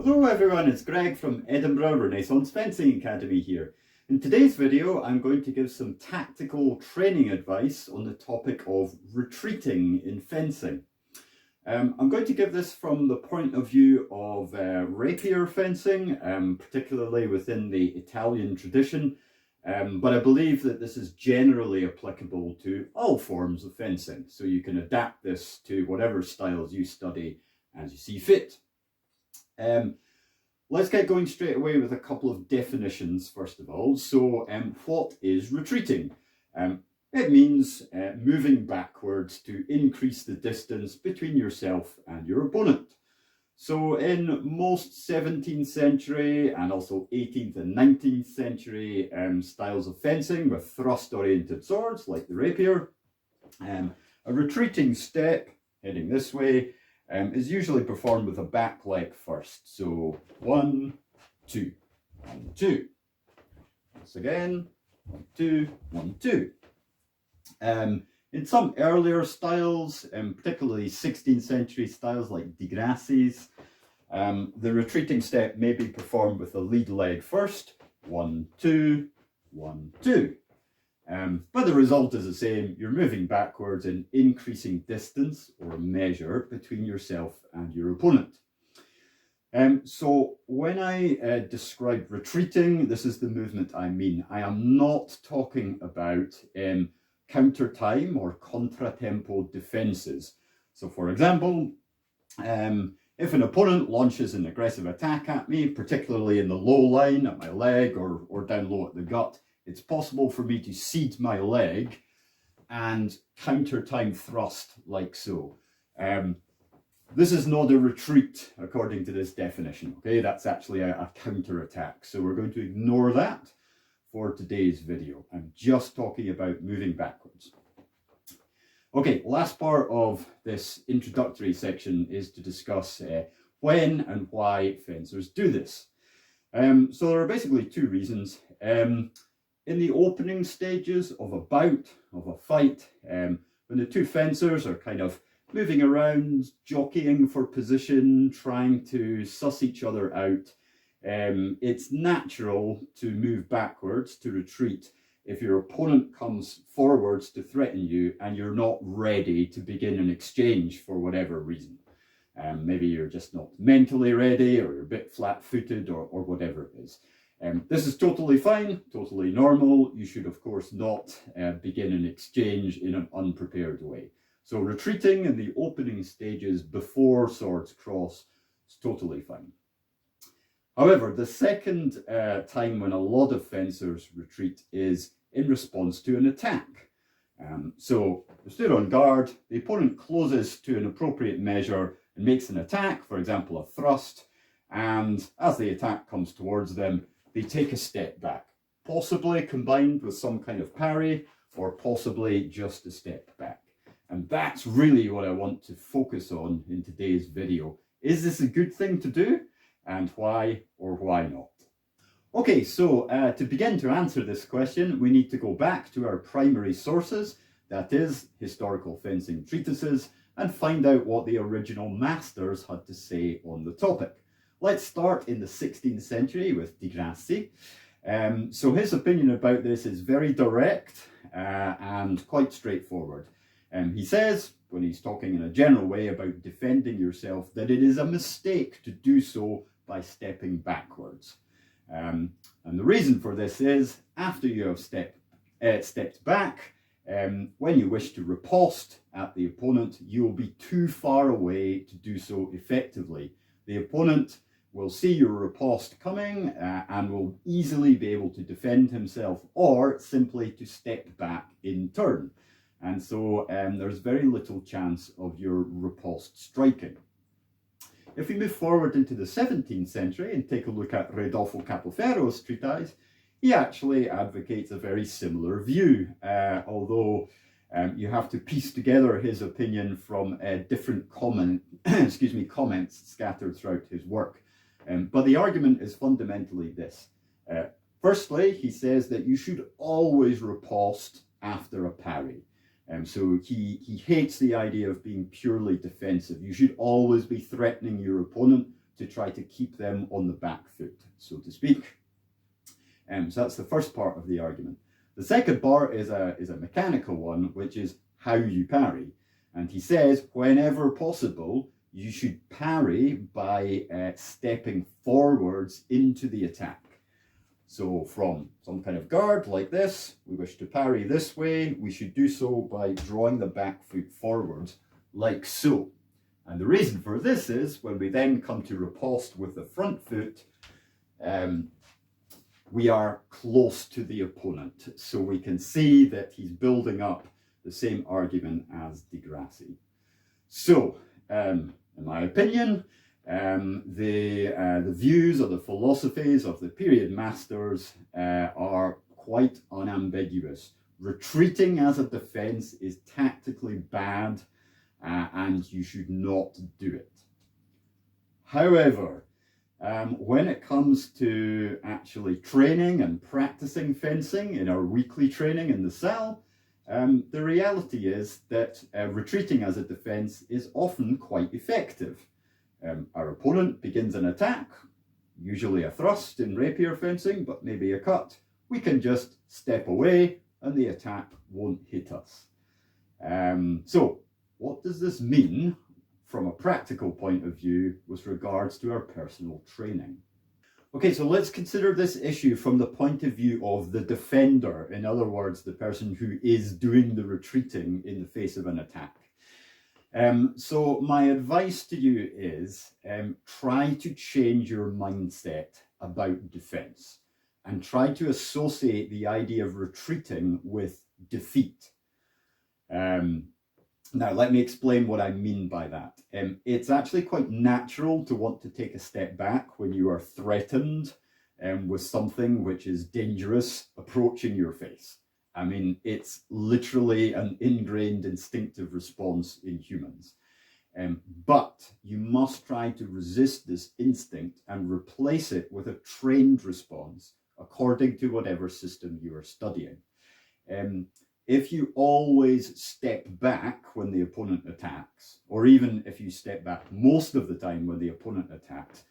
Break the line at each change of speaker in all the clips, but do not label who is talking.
Hello everyone, it's Greg from Edinburgh Renaissance Fencing Academy here. In today's video I'm going to give some tactical training advice on the topic of retreating in fencing. I'm going to give this from the point of view of rapier fencing, particularly within the Italian tradition, but I believe that this is generally applicable to all forms of fencing, so you can adapt this to whatever styles you study as you see fit. Let's get going straight away with a couple of definitions first of all. So what is retreating? It means moving backwards to increase the distance between yourself and your opponent. So in most 17th century and also 18th and 19th century styles of fencing with thrust oriented swords like the rapier, a retreating step heading this way is usually performed with a back leg first. So 1, 2, 1, 2. Once again, 1, 2, 1, 2. In some earlier styles, particularly 16th century styles like treatises, the retreating step may be performed with the lead leg first. 1, 2, 1, 2. But the result is the same. You're moving backwards and increasing distance or measure between yourself and your opponent. So when I describe retreating, this is the movement I mean. I am not talking about counter time or contratempo defenses. So for example, if an opponent launches an aggressive attack at me, particularly in the low line at my leg or down low at the gut, it's possible for me to seed my leg and counter time thrust like so. This is not a retreat according to this definition, okay? That's actually a counter attack. So we're going to ignore that for today's video. I'm just talking about moving backwards. Okay, last part of this introductory section is to discuss when and why fencers do this. So there are basically two reasons. In the opening stages of a bout, of a fight, when the two fencers are kind of moving around, jockeying for position, trying to suss each other out, it's natural to move backwards, to retreat, if your opponent comes forwards to threaten you and you're not ready to begin an exchange for whatever reason. Maybe you're just not mentally ready, or you're a bit flat-footed, or whatever it is. This is totally fine, totally normal. You should, of course, not begin an exchange in an unprepared way. So retreating in the opening stages before swords cross is totally fine. However, the second time when a lot of fencers retreat is in response to an attack. So they stood on guard, the opponent closes to an appropriate measure and makes an attack, for example, a thrust, and as the attack comes towards them, they take a step back, possibly combined with some kind of parry, or possibly just a step back. And that's really what I want to focus on in today's video. Is this a good thing to do? And why or why not? Okay, so to begin to answer this question, we need to go back to our primary sources, that is, historical fencing treatises, and find out what the original masters had to say on the topic. Let's start in the 16th century with Di Grassi. So his opinion about this is very direct and quite straightforward. He says, when he's talking in a general way about defending yourself, that it is a mistake to do so by stepping backwards. And the reason for this is, after you have stepped back, when you wish to riposte at the opponent, you will be too far away to do so effectively. The opponent will see your riposte coming and will easily be able to defend himself or simply to step back in turn. And so there's very little chance of your riposte striking. If we move forward into the 17th century and take a look at Rodolfo Capoferro's treatise, he actually advocates a very similar view, although you have to piece together his opinion from different comments scattered throughout his work. But the argument is fundamentally this. Firstly, he says that you should always riposte after a parry. So he hates the idea of being purely defensive. You should always be threatening your opponent to try to keep them on the back foot, so to speak. So that's the first part of the argument. The second part is a mechanical one, which is how you parry. And he says, whenever possible, you should parry by stepping forwards into the attack. So from some kind of guard like this, we wish to parry this way, we should do so by drawing the back foot forwards like so. And the reason for this is when we then come to riposte with the front foot, we are close to the opponent. So we can see that he's building up the same argument as Di Grassi. So, in my opinion, the views or the philosophies of the period masters are quite unambiguous. Retreating as a defense is tactically bad and you should not do it. However, when it comes to actually training and practicing fencing in our weekly training in the cell, the reality is that retreating as a defense is often quite effective. Our opponent begins an attack, usually a thrust in rapier fencing, but maybe a cut. We can just step away and the attack won't hit us. So what does this mean from a practical point of view with regards to our personal training? Okay, so let's consider this issue from the point of view of the defender. In other words, the person who is doing the retreating in the face of an attack. So my advice to you is try to change your mindset about defense and try to associate the idea of retreating with defeat. Now, let me explain what I mean by that. It's actually quite natural to want to take a step back when you are threatened with something which is dangerous approaching your face. I mean, it's literally an ingrained instinctive response in humans. But you must try to resist this instinct and replace it with a trained response according to whatever system you are studying. If you always step back when the opponent attacks, or even if you step back most of the time when the opponent attacks,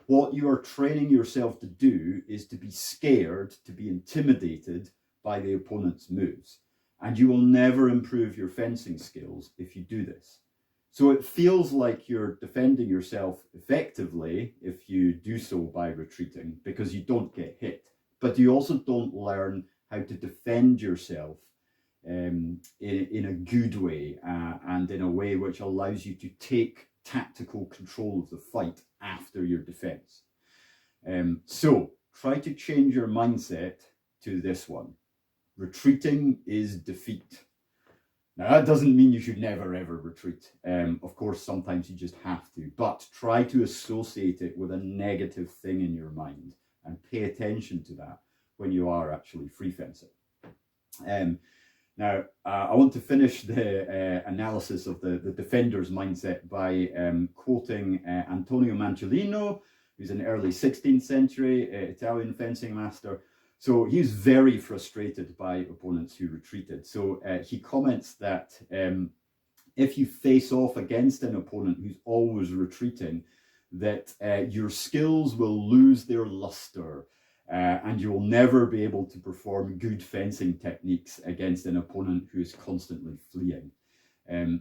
what you are training yourself to do is to be scared, to be intimidated by the opponent's moves. And you will never improve your fencing skills if you do this. So it feels like you're defending yourself effectively if you do so by retreating because you don't get hit, but you also don't learn how to defend yourself in a good way and in a way which allows you to take tactical control of the fight after your defense. So try to change your mindset to this one. Retreating is defeat. Now that doesn't mean you should never ever retreat. Of course, sometimes you just have to, but try to associate it with a negative thing in your mind and pay attention to that when you are actually free fencing. Now, I want to finish the analysis of the defender's mindset by quoting Antonio Manciolino, who's an early 16th century Italian fencing master. So he was very frustrated by opponents who retreated. So he comments that if you face off against an opponent who's always retreating, that your skills will lose their luster. And you will never be able to perform good fencing techniques against an opponent who is constantly fleeing.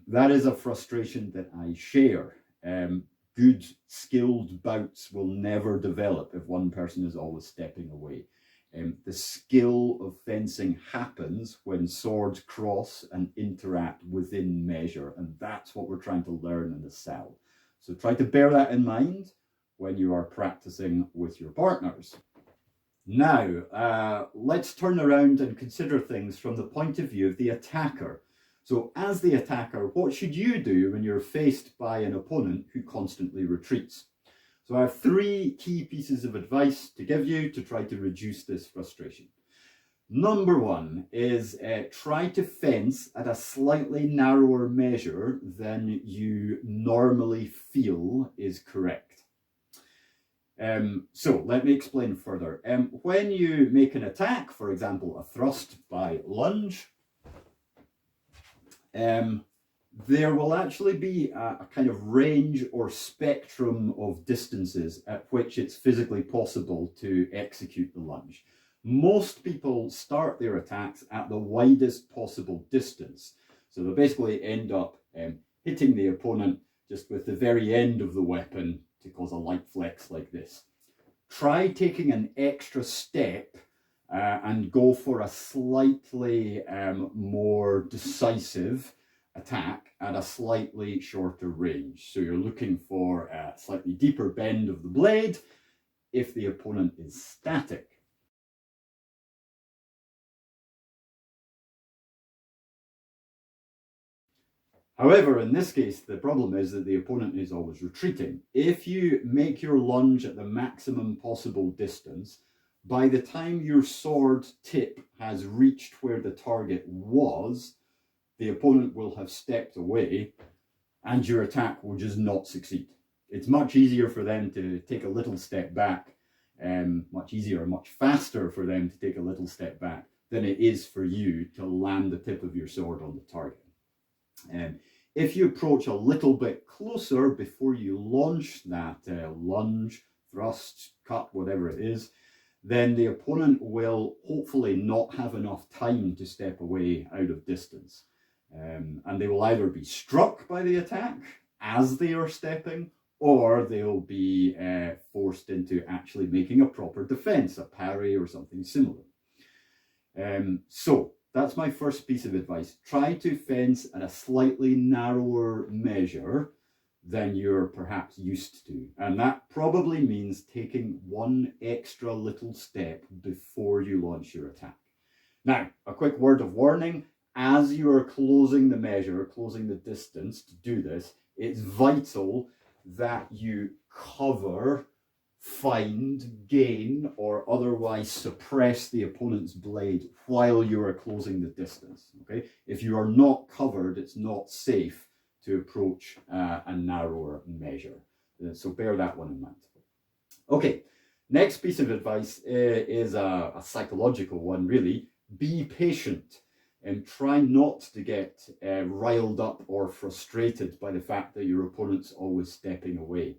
That is a frustration that I share. Good, skilled bouts will never develop if one person is always stepping away. The skill of fencing happens when swords cross and interact within measure, and that's what we're trying to learn in the cell. So try to bear that in mind when you are practicing with your partners. Now, let's turn around and consider things from the point of view of the attacker. So as the attacker, what should you do when you're faced by an opponent who constantly retreats? So I have 3 key pieces of advice to give you to try to reduce this frustration. Number 1 is try to fence at a slightly narrower measure than you normally feel is correct. So let me explain further. When you make an attack, for example, a thrust by lunge, there will actually be a kind of range or spectrum of distances at which it's physically possible to execute the lunge. Most people start their attacks at the widest possible distance. So they'll basically end up hitting the opponent just with the very end of the weapon to cause a light flex like this. Try taking an extra step and go for a slightly more decisive attack at a slightly shorter range. So you're looking for a slightly deeper bend of the blade if the opponent is static. However, in this case, the problem is that the opponent is always retreating. If you make your lunge at the maximum possible distance, by the time your sword tip has reached where the target was, the opponent will have stepped away and your attack will just not succeed. It's much easier for them to take a little step back, much easier, much faster for them to take a little step back than it is for you to land the tip of your sword on the target. If you approach a little bit closer before you launch that lunge, thrust, cut, whatever it is, then the opponent will hopefully not have enough time to step away out of distance. And they will either be struck by the attack as they are stepping, or they'll be forced into actually making a proper defense, a parry or something similar. So that's my first piece of advice. Try to fence at a slightly narrower measure than you're perhaps used to. And that probably means taking one extra little step before you launch your attack. Now, a quick word of warning. As you are closing the measure, closing the distance to do this, it's vital that you cover, find, gain, or otherwise suppress the opponent's blade while you are closing the distance. Okay? If you are not covered, it's not safe to approach a narrower measure. So bear that one in mind. Okay, next piece of advice is a psychological one, really. Be patient. And try not to get riled up or frustrated by the fact that your opponent's always stepping away.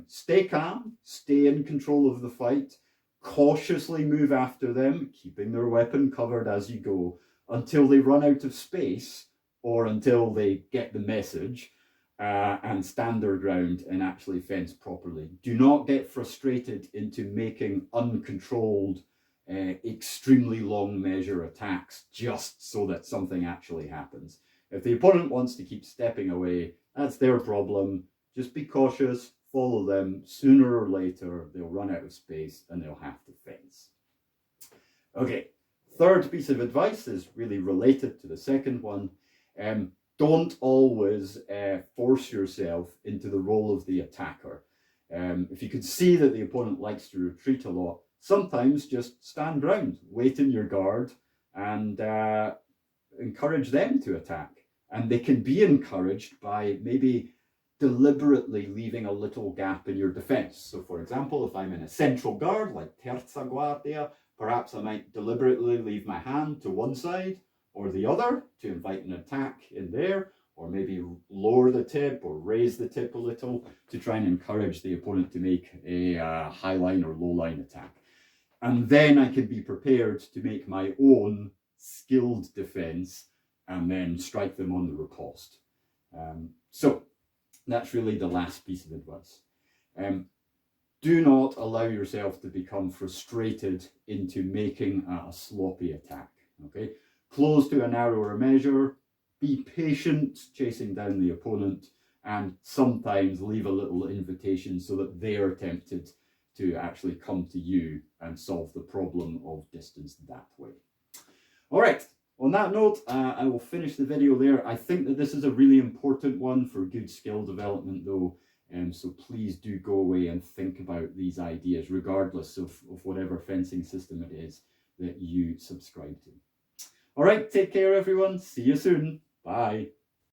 Stay calm, stay in control of the fight, cautiously move after them, keeping their weapon covered as you go, until they run out of space or until they get the message and stand their ground and actually fence properly. Do not get frustrated into making uncontrolled extremely long measure attacks just so that something actually happens. If the opponent wants to keep stepping away, that's their problem. Just be cautious, follow them. Sooner or later, they'll run out of space and they'll have to fence. Okay, third piece of advice is really related to the second one. Don't always force yourself into the role of the attacker. If you can see that the opponent likes to retreat a lot, sometimes just stand ground, wait in your guard, and encourage them to attack. And they can be encouraged by maybe deliberately leaving a little gap in your defense. So for example, if I'm in a central guard, like terza guardia, perhaps I might deliberately leave my hand to one side or the other to invite an attack in there, or maybe lower the tip or raise the tip a little to try and encourage the opponent to make a high line or low line attack. And then I can be prepared to make my own skilled defense and then strike them on the riposte. So that's really the last piece of advice. Do not allow yourself to become frustrated into making a sloppy attack. Okay, close to a narrower measure, be patient chasing down the opponent, and sometimes leave a little invitation so that they are tempted to actually come to you and solve the problem of distance that way. All right, on that note, I will finish the video there. I think that this is a really important one for good skill development though, so please do go away and think about these ideas regardless of whatever fencing system it is that you subscribe to. All right, take care everyone. See you soon. Bye.